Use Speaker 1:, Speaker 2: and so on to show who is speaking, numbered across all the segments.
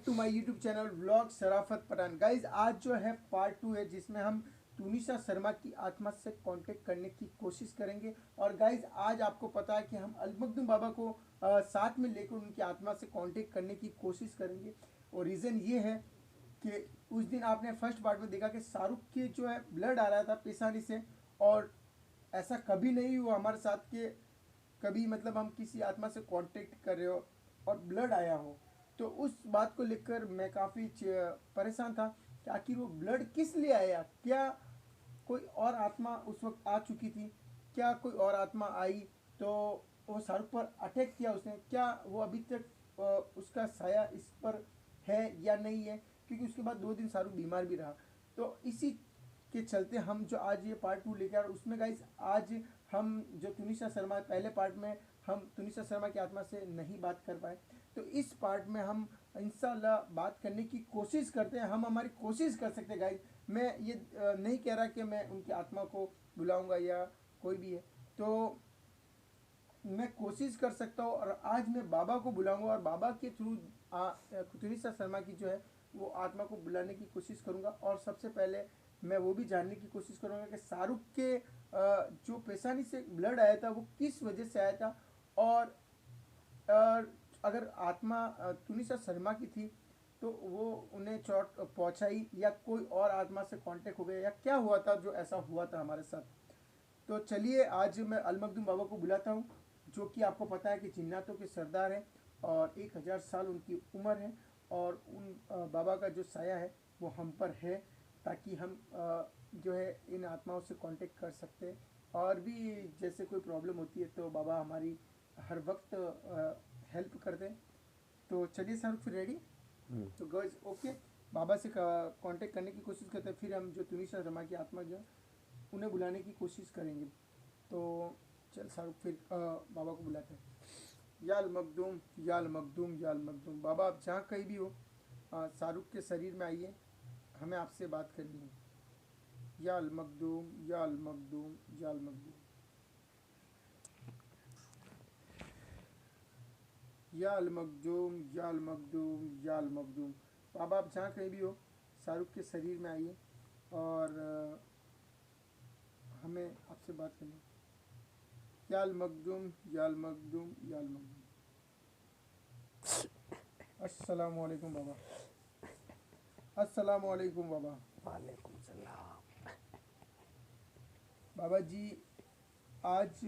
Speaker 1: Back to my YouTube channel vlog Sharafat Pathan. Guys आज जो है पार्ट 2 है जिसमें हम तुनिशा शर्मा की आत्मा से कांटेक्ट करने की कोशिश करेंगे। और गाइज आज आपको पता है कि हम अल मखदूम बाबा को साथ में लेकर उनकी आत्मा से कांटेक्ट करने की कोशिश करेंगे। और रीज़न ये है कि उस दिन आपने फर्स्ट पार्ट में देखा कि शाहरुख के जो है ब्लड आ रहा था पेशानी से, और ऐसा कभी नहीं हुआ हमारे साथ कि कभी मतलब हम किसी आत्मा से कांटेक्ट कर रहे हो और ब्लड आया हो। तो उस बात को लेकर मैं काफ़ी परेशान था कि आखिर वो ब्लड किस लिए आया। क्या कोई और आत्मा उस वक्त आ चुकी थी? क्या कोई और आत्मा आई तो वो शाहरुख पर अटैक किया उसने? क्या वो अभी तक उसका साया इस पर है या नहीं है? क्योंकि उसके बाद 2 दिन शाहरुख बीमार भी रहा। तो इसी के चलते हम जो आज ये पार्ट 2 लेकर, उसमें गाइस आज हम जो तुनिशा शर्मा, पहले पार्ट में हम तुनिशा शर्मा की आत्मा से नहीं बात कर पाए, तो इस पार्ट में हम इंशाल्लाह बात करने की कोशिश करते हैं। हम हमारी कोशिश कर सकते हैं गाइस। मैं ये नहीं कह रहा कि मैं उनकी आत्मा को बुलाऊंगा या कोई भी है, तो मैं कोशिश कर सकता हूँ। और आज मैं बाबा को बुलाऊंगा और बाबा के थ्रू तुनिशा शर्मा की जो है वो आत्मा को बुलाने की कोशिश करूंगा। और सबसे पहले मैं वो भी जानने की कोशिश करूंगा कि शाहरुख के जो पेशानी से ब्लड आया था वो किस वजह से आया था। और अगर आत्मा तुनिशा शर्मा की थी तो वो उन्हें चोट पहुंचाई या कोई और आत्मा से कांटेक्ट हो गया, या क्या हुआ था जो ऐसा हुआ था हमारे साथ। तो चलिए आज मैं अल मखदूम बाबा को बुलाता हूँ, जो कि आपको पता है कि जिन्नातों के सरदार हैं और 1000 साल उनकी उम्र है। और उन बाबा का जो साया है वो हम पर है, ताकि हम जो है इन आत्माओं से कांटेक्ट कर सकते हैं। और भी जैसे कोई प्रॉब्लम होती है तो बाबा हमारी हर वक्त हेल्प करते हैं। तो चलिए शाहरुख फिर रेडी। तो गर्ल्स ओके, बाबा से कांटेक्ट करने की कोशिश करते हैं, फिर हम जो तुनिशा शर्मा की आत्मा जो उन्हें बुलाने की कोशिश करेंगे। तो चल शाहरुख फिर बाबा को बुलाते हैं। याल मखदूम याल मखदूम याल मखदूम। बाबा आप जहाँ कहीं भी हो, शाहरुख के शरीर में आइए, हमें आपसे बात करनी है। याल मखदूम याल मखदूम याल मखदूम याल मखदूम याल मखदूम याल मखदूम। बाबा आप जहाँ कहीं भी हो, शाहरुख के शरीर में आइए और हमें आपसे बात करनी है। याल मखदूम याल मखदूम याल मखदूम। अस्सलाम वालेकुम बाबा। अस्सलाम वालेकुम बाबा।
Speaker 2: वालेकुम सलाम।
Speaker 1: बाबा जी आज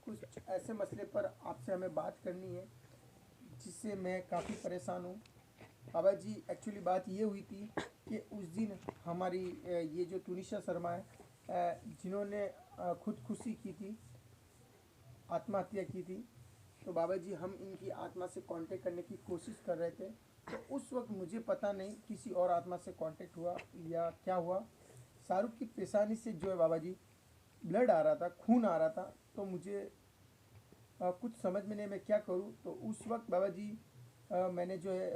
Speaker 1: कुछ ऐसे मसले पर आपसे हमें बात करनी है जिससे मैं काफ़ी परेशान हूँ। बाबा जी एक्चुअली बात ये हुई थी कि उस दिन हमारी ये जो तुनिशा शर्मा है, जिन्होंने खुदकुशी की थी, आत्महत्या की थी, तो बाबा जी हम इनकी आत्मा से कांटेक्ट करने की कोशिश कर रहे थे। तो उस वक्त मुझे पता नहीं किसी और आत्मा से कांटेक्ट हुआ या क्या हुआ। शाहरुख की पेशानी से जो है बाबा जी ब्लड आ रहा था, खून आ रहा था। तो मुझे कुछ समझ में नहीं मैं क्या करूं। तो उस वक्त बाबा जी मैंने जो है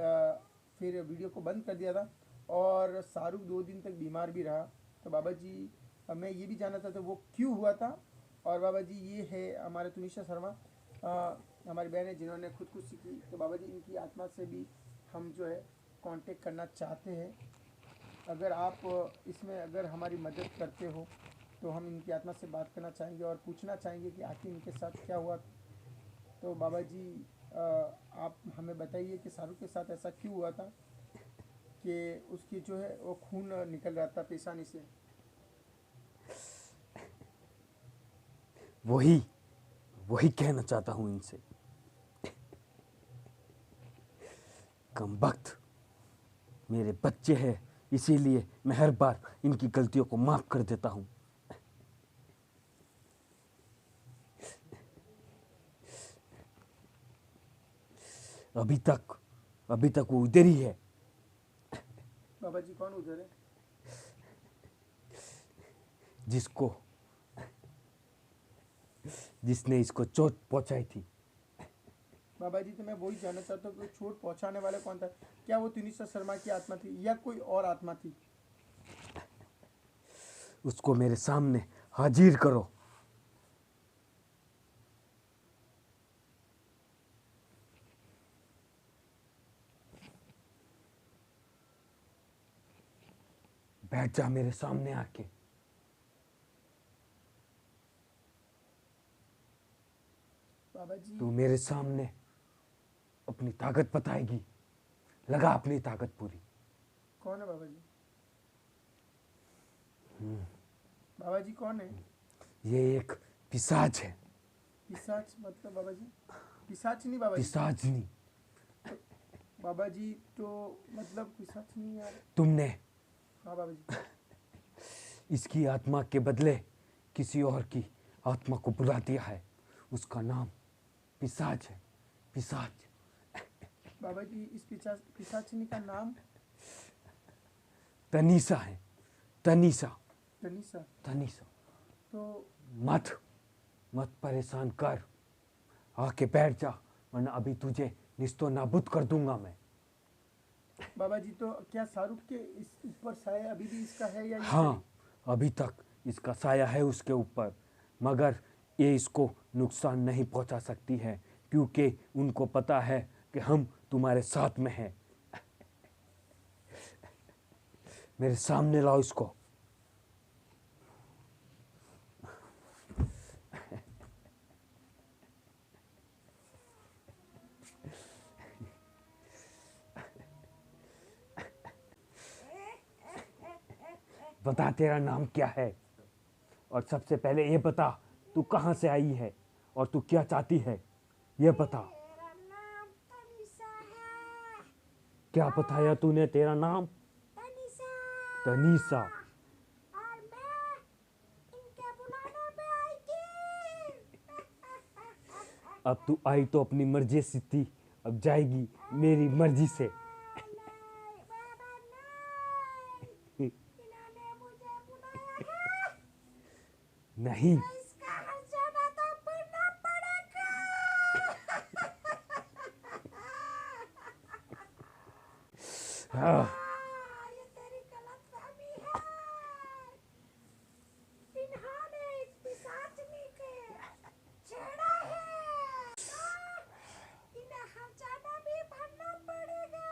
Speaker 1: फिर वीडियो को बंद कर दिया था। और शाहरुख 2 दिन तक बीमार भी रहा। तो बाबा जी मैं ये भी जानना चाहता था वो क्यों हुआ था। और बाबा जी ये है हमारे तुनिशा शर्मा, हमारी बहन है जिन्होंने खुदकुशी की। तो बाबा जी इनकी आत्मा से भी हम जो है कांटेक्ट करना चाहते हैं। अगर आप इसमें अगर हमारी मदद करते हो तो हम इनकी आत्मा से बात करना चाहेंगे और पूछना चाहेंगे कि आखिर इनके साथ क्या हुआ। तो बाबा जी आप हमें बताइए कि शाहरुख के साथ ऐसा क्यों हुआ था कि उसकी जो है वो खून निकल रहा था पेशानी से।
Speaker 2: वही वही कहना चाहता हूं इनसे। कमबख्त मेरे बच्चे हैं, इसीलिए मैं हर बार इनकी गलतियों को माफ कर देता हूं। अभी तक वो उधर ही है।
Speaker 1: बाबा जी कौन उधर है?
Speaker 2: जिसको जिसने इसको चोट पहुंचाई थी।
Speaker 1: बाबा जी तो मैं वही जानना चाहता हूँ कि चोट पहुंचाने वाला कौन था। क्या वो तुनिशा शर्मा की आत्मा थी या कोई और आत्मा थी?
Speaker 2: उसको मेरे सामने हाजिर करो। बैठ जा मेरे सामने आके।
Speaker 1: बाबा जी
Speaker 2: तू मेरे सामने अपनी ताकत बताएगी। लगा अपनी ताकत पूरी।
Speaker 1: कौन है बाबा जी? बाबा जी कौन है?
Speaker 2: ये एक पिशाच है।
Speaker 1: पिशाच मतलब बाबा जी? पिशाच नहीं बाबा जी।
Speaker 2: पिशाच नहीं।
Speaker 1: बाबा जी तो मतलब पिशाच नहीं यार।
Speaker 2: तुमने
Speaker 1: हाँ बाबा जी।
Speaker 2: इसकी आत्मा के बदले किसी और की आत्मा को बुला दिया है। उसका नाम पिशाच है। पिशाच।
Speaker 1: बाबा जी इस पिशाचिनी का नाम
Speaker 2: तनीसा है। तनीसा।
Speaker 1: तनीसा।
Speaker 2: तनीसा।
Speaker 1: तो
Speaker 2: मत परेशान कर। आके बैठ जा, वरना अभी तुझे निस्तो नाबूद कर दूंगा मैं।
Speaker 1: बाबा जी तो क्या शाहरुख के इस ऊपर साया अभी भी इसका है या ये
Speaker 2: हाँ, अभी तक इसका साया है उसके ऊपर, मगर ये इसको नुकसान नहीं पहुंचा सकती है, क्योंकि उनको पता है कि हम तुम्हारे साथ में हैं। मेरे सामने लाओ इसको। बता तेरा नाम क्या है, और सबसे पहले ये बता तू कहाँ से आई है और तू क्या चाहती है, ये बता।
Speaker 3: मेरा नाम तनीषा है।
Speaker 2: क्या बताया तूने तेरा नाम?
Speaker 3: तनीषा।
Speaker 2: तनीसा।
Speaker 3: और मैं इनके बुलाने पे आई थी।
Speaker 2: अब तू आई तो अपनी मर्जी से थी, अब जाएगी मेरी मर्जी से।
Speaker 3: नहीं बाबा नहीं, इन्होंने मुझे बुलाया है।
Speaker 2: नहीं,
Speaker 3: तो इसका हर्जाना तो भरना पड़ेगा।
Speaker 2: हाँ,
Speaker 3: ये तेरी गलतफहमी है। इन्होंने इस पिशाचनी के छेड़ा है, तो इन्हें हर्जाना भी भरना पड़ेगा।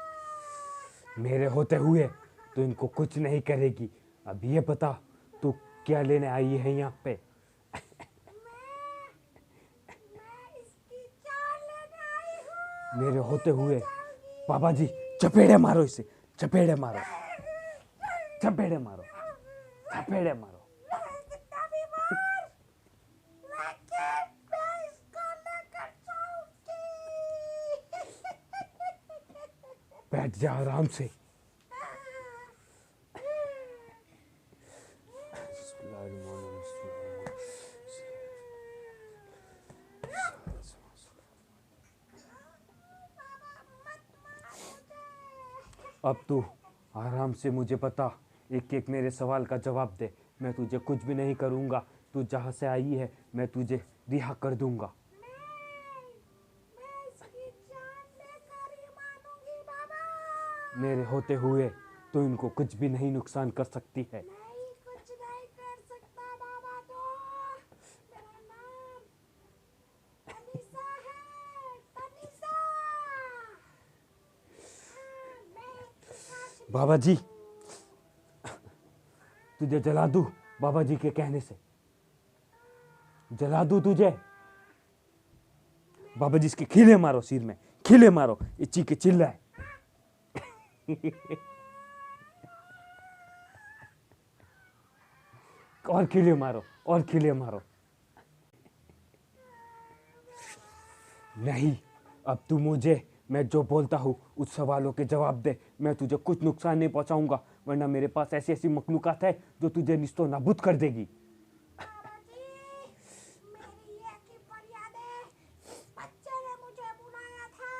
Speaker 2: मेरे होते हुए तो इनको कुछ नहीं करेगी। अब ये बता तू क्या लेने आई है यहाँ पे?
Speaker 3: मैं इसकी जान लेने आई हूँ।
Speaker 2: मेरे होते हुए
Speaker 3: जाऊंगी।
Speaker 2: बाबा जी चपेड़े मारो इसे, चपेड़े मारो, चपेड़े मारो, चपेड़े मारो।
Speaker 3: कितना भी मार, लेकिन मैं इसको लेकर जाऊंगी।
Speaker 2: बैठ जा आराम से। अब तू आराम से मुझे बता, एक एक मेरे सवाल का जवाब दे। मैं तुझे कुछ भी नहीं करूँगा। तू जहाँ से आई है मैं तुझे रिहा कर दूंगा।
Speaker 3: मैं इसकी जान लेकर ही मानूंगी बाबा।
Speaker 2: मेरे होते हुए तो इनको कुछ भी नहीं नुकसान कर सकती है।
Speaker 3: नहीं कुछ नहीं कर सकता बाबा। तो मेरा नाम तनीषा है, तनीषा। मैं पिशाच
Speaker 2: बाबा जी, तुझे जला दूं बाबा जी के कहने से? जला दूं तुझे? बाबा जी इसके खीले मारो, सिर में खीले मारो, ये चीखे चिल्लाए। और खीले मारो, और खीले मारो। नहीं, अब तू मुझे मैं जो बोलता हूँ उस सवालों के जवाब दे। मैं तुझे कुछ नुकसान नहीं पहुंचाऊंगा, वरना मेरे पास ऐसी ऐसी मखलूकात है जो तुझे निस्तो नाबूद कर देगी।
Speaker 3: बाबा जी, मेरी एक ही फरियाद है। इस बच्चे ने मुझे बुलाया था,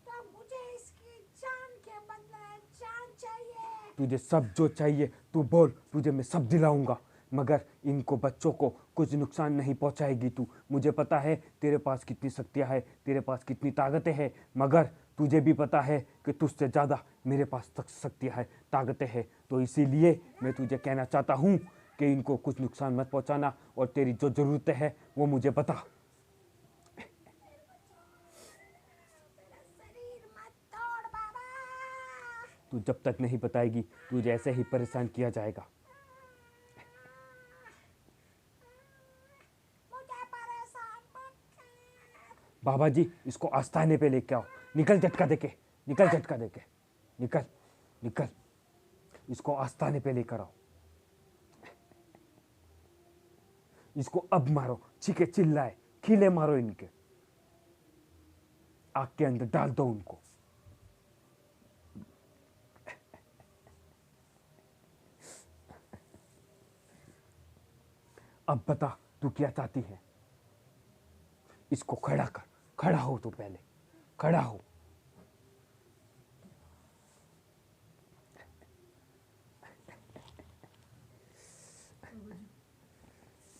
Speaker 3: तो मुझे इसकी जान के बदले जान चाहिए।
Speaker 2: तुझे सब जो चाहिए तू बोल, तुझे मैं सब दिलाऊंगा, मगर इनको बच्चों को कुछ नुकसान नहीं पहुंचाएगी तू। मुझे पता है तेरे पास कितनी शक्तियां है, तेरे पास कितनी ताकतें हैं, मगर तुझे भी पता है कि तुझसे ज़्यादा मेरे पास शक्तियां है, ताकतें हैं। तो इसीलिए मैं तुझे कहना चाहता हूँ कि इनको कुछ नुकसान मत पहुंचाना, और तेरी जो ज़रूरतें हैं वो मुझे बता।
Speaker 3: मेरा शरीर मत तोड़ बाबा।
Speaker 2: तू जब तक नहीं बताएगी तुझे ऐसे ही परेशान किया जाएगा। बाबा जी इसको आस्थाने पे लेके आओ। निकल झटका देके, निकल झटका देके, निकल निकल, इसको आस्थाने पे लेकर आओ। इसको अब मारो, चीखे चिल्लाए, खीले मारो, इनके आग के अंदर डाल दो उनको। अब बता तू क्या चाहती है। इसको खड़ा कर, खड़ा हो तू, पहले खड़ा हो।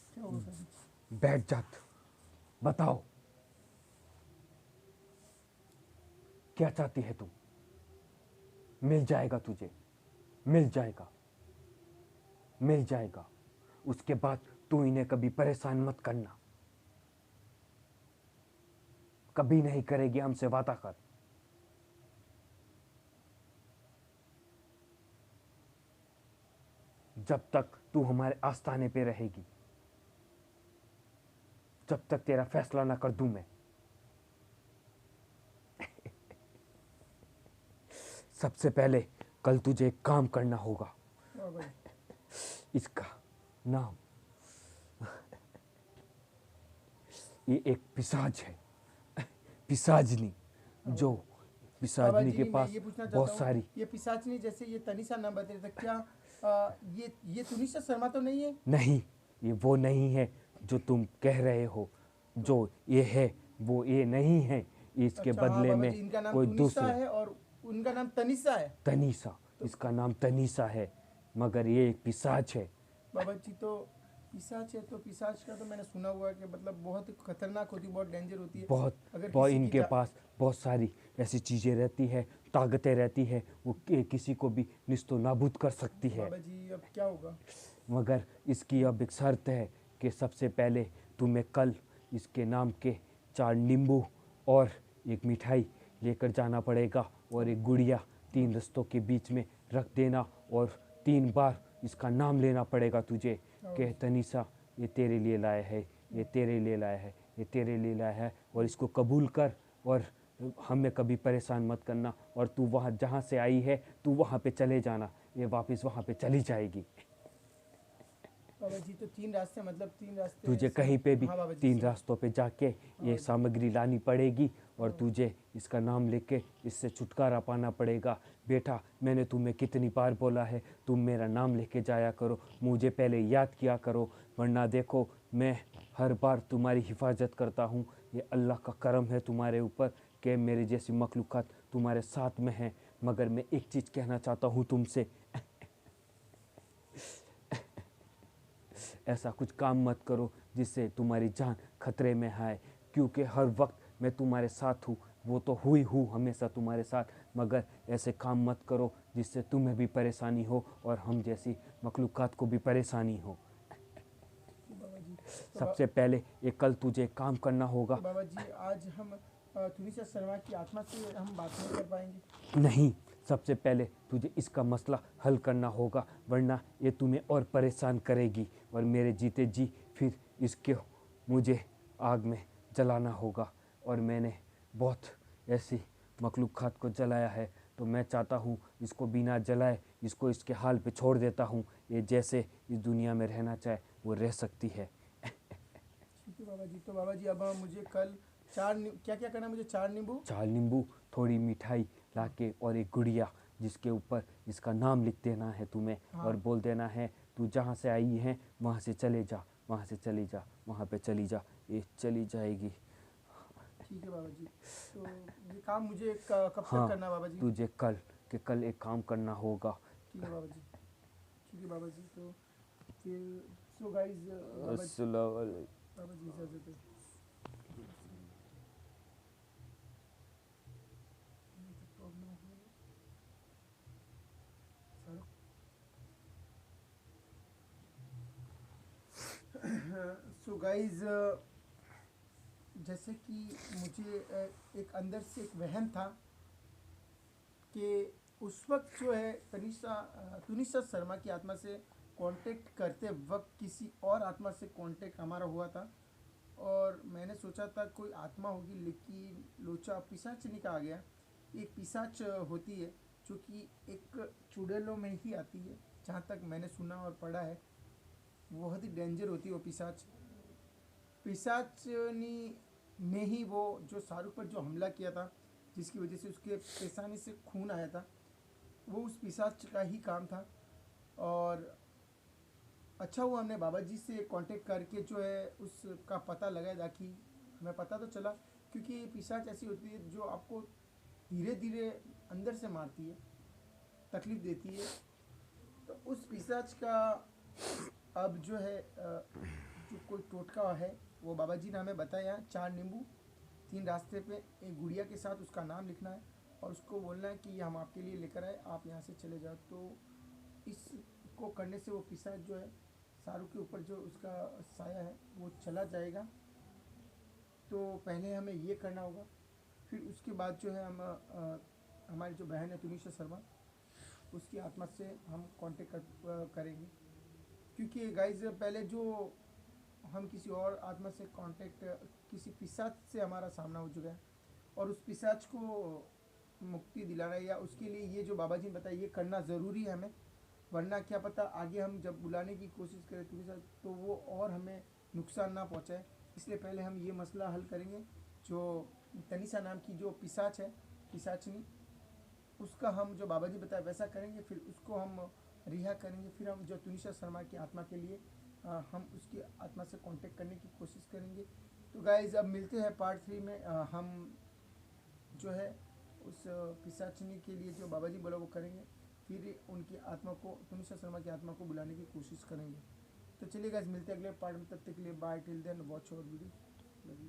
Speaker 1: क्या होगा बाबा जी?
Speaker 2: बैठ जा, बताओ क्या चाहती है तू। मिल जाएगा तुझे, मिल जाएगा, मिल जाएगा। उसके बाद तू इन्हें कभी परेशान मत करना, कभी नहीं करेगी, हमसे वादा कर। जब तक तू हमारे आस्थाने पे रहेगी, जब तक तेरा फैसला ना कर दूं मैं। सबसे पहले कल तुझे एक काम करना होगा।
Speaker 1: बाबा जी
Speaker 2: इसका नाम, ये एक पिशाच है, पिशाचनी, जो
Speaker 1: बाबा
Speaker 2: पिशाचनी
Speaker 1: जी
Speaker 2: के
Speaker 1: मैं
Speaker 2: पास
Speaker 1: ये पूछना
Speaker 2: बहुत
Speaker 1: चाहता हूँ,
Speaker 2: सारी।
Speaker 1: ये पिशाचनी जैसे ये तनिषा नाम बता रहे थे, क्या ये तुनिशा शर्मा तो नहीं है?
Speaker 2: नहीं, ये वो नहीं है जो तुम कह रहे हो। जो ये है वो ये नहीं है। इसके
Speaker 1: अच्छा हाँ
Speaker 2: बदले
Speaker 1: बाबा
Speaker 2: में
Speaker 1: जी, इनका नाम
Speaker 2: कोई
Speaker 1: तुनिशा
Speaker 2: दूसरे,
Speaker 1: है और उनका नाम तनिषा है।
Speaker 2: तनीसा, इसका नाम तनीसा है, मगर ये एक पिशाच है।
Speaker 1: बाबा जी तो पिशाच है, तो पिशाच का तो मैंने सुना हुआ है कि मतलब बहुत खतरनाक होती है, बहुत डेंजर होती है।
Speaker 2: बहुत
Speaker 1: अगर
Speaker 2: बहुत
Speaker 1: किसी की
Speaker 2: इनके पास बहुत सारी ऐसी चीज़ें रहती है, ताकतें रहती है, वो किसी को भी निस्तो नाबूद कर सकती है।
Speaker 1: बाबा जी अब क्या होगा?
Speaker 2: मगर इसकी अब एक शर्त है कि सबसे पहले तुम्हें कल इसके नाम के 4 नींबू और एक मिठाई लेकर जाना पड़ेगा, और एक गुड़िया 3 रस्तों के बीच में रख देना, और 3 बार इसका नाम लेना पड़ेगा तुझे कि तनीसा ये तेरे लिए लाया है, ये तेरे लिए लाया है, ये तेरे लिए लाया है, और इसको कबूल कर, और हमें कभी परेशान मत करना। और तू वहाँ जहाँ से आई है तू वहाँ पे चले जाना, ये वापस वहाँ पे चली जाएगी।
Speaker 1: बाबा जी तो 3 रास्ते, मतलब 3 रास्ते
Speaker 2: तुझे
Speaker 1: से-
Speaker 2: कहीं पे भी
Speaker 1: हाँ बाबा जी
Speaker 2: 3 रास्तों पे जाके ये सामग्री लानी पड़ेगी, और तुझे इसका नाम लेके इससे छुटकारा पाना पड़ेगा। बेटा, मैंने तुम्हें कितनी बार बोला है तुम मेरा नाम लेके जाया करो, मुझे पहले याद किया करो, वरना देखो मैं हर बार तुम्हारी हिफाजत करता हूँ। ये अल्लाह का करम है तुम्हारे ऊपर कि मेरे जैसी मखलूक़ात तुम्हारे साथ में हैं। मगर मैं एक चीज़ कहना चाहता हूँ तुमसे, ऐसा कुछ काम मत करो जिससे तुम्हारी जान खतरे में आए, क्योंकि हर वक्त मैं तुम्हारे साथ हूँ, वो तो हुई हूँ हमेशा तुम्हारे साथ, मगर ऐसे काम मत करो जिससे तुम्हें भी परेशानी हो और हम जैसी मखलूक़ात को भी परेशानी हो।
Speaker 1: बाबा जी
Speaker 2: सबसे पहले ये कल तुझे एक काम करना होगा।
Speaker 1: तो बाबा जी आज हम तुनिशा शर्मा की आत्मा से हम बात नहीं कर पाएंगे?
Speaker 2: नहीं, सबसे पहले तुझे इसका मसला हल करना होगा, वरना ये तुम्हें और परेशान करेगी, और मेरे जीते जी फिर इसके मुझे आग में जलाना होगा। और मैंने बहुत ऐसी मखलूक़ात को जलाया है, तो मैं चाहता हूँ इसको बिना जलाए इसको इसके हाल पे छोड़ देता हूँ। ये जैसे इस दुनिया में रहना चाहे वो रह सकती है।
Speaker 1: ठीक है बाबा जी। तो बाबा जी अब मुझे कल क्या क्या करना है? मुझे 4 नींबू,
Speaker 2: 4 नींबू, थोड़ी मिठाई लाके, और एक गुड़िया जिसके ऊपर इसका नाम लिख देना है तुम्हें, और बोल देना है तू जहाँ से आई है वहाँ से चले जा, वहाँ से चली जा, वहाँ पे चली जा, ये चली जाएगी।
Speaker 1: ठीक है बाबा जी। तो ये काम मुझे कब तक
Speaker 2: हाँ,
Speaker 1: करना है बाबा जी?
Speaker 2: तुझे कल एक काम करना होगा।
Speaker 1: ठीक है बाबा जी। ठीक है बाबा जी। तो फिर सो गाइस बाबा जी,
Speaker 2: अस्सलाम वालेकुम।
Speaker 1: बाबा जी इजाज़त है। सो गाइस जैसे कि मुझे एक अंदर से एक वहम था कि उस वक्त जो है तुनिशा शर्मा की आत्मा से कांटेक्ट करते वक्त किसी और आत्मा से कांटेक्ट हमारा हुआ था, और मैंने सोचा था कोई आत्मा होगी, लेकिन लोचा पिशाचनी का आ गया। एक पिशाच होती है जो कि एक चुड़ैलों में ही आती है, जहाँ तक मैंने सुना और पढ़ा है। बहुत ही डेंजर होती है वो पिशाच। पिशाचनी ने ही वो जो शाहरुख पर जो हमला किया था, जिसकी वजह से उसके पेशानी से खून आया था, वो उस पिशाच का ही काम था। और अच्छा हुआ हमने बाबा जी से कांटेक्ट करके जो है उसका पता लगाया, ताकि हमें पता तो चला। क्योंकि ये पिशाच ऐसी होती है जो आपको धीरे धीरे अंदर से मारती है, तकलीफ देती है। तो उस पिशाच का अब जो है जो कोई टोटका है, वो बाबा जी ने हमें बताया। 4 नींबू 3 रास्ते पे एक गुड़िया के साथ उसका नाम लिखना है और उसको बोलना है कि ये हम आपके लिए लेकर आए, आप यहाँ से चले जाओ। तो इसको करने से वो पिशाच जो है, शाहरुख के ऊपर जो उसका साया है वो चला जाएगा। तो पहले हमें ये करना होगा, फिर उसके बाद जो है हम हमारी जो बहन है तुनिशा शर्मा, उसकी आत्मा से हम कांटेक्ट करेंगे। क्योंकि गाइज पहले जो हम किसी और आत्मा से कांटेक्ट, किसी पिशाच से हमारा सामना हो चुका है, और उस पिशाच को मुक्ति दिलाना है, या उसके लिए ये जो बाबा जी ने बताया ये करना ज़रूरी है हमें। वरना क्या पता आगे हम जब बुलाने की कोशिश करें तुनिशा, तो वो और हमें नुकसान ना पहुंचाए। इसलिए पहले हम ये मसला हल करेंगे। जो तनिषा नाम की जो पिशाच है, पिशाचनी, उसका हम जो बाबा जी बताया वैसा करेंगे। फिर उसको हम रिहा करेंगे। फिर हम जो तुनिशा शर्मा की आत्मा के लिए हम उसकी आत्मा से कांटेक्ट करने की कोशिश करेंगे। तो गाइज अब मिलते हैं पार्ट 3 में। हम जो है उस पिशाचनी के लिए जो बाबा जी बोला वो करेंगे। फिर उनकी आत्मा को, तुनिशा शर्मा की आत्मा को बुलाने की कोशिश करेंगे। तो चलिए गाइज मिलते हैं अगले पार्ट में। तब तक के लिए bye, till then watch our video. Love you.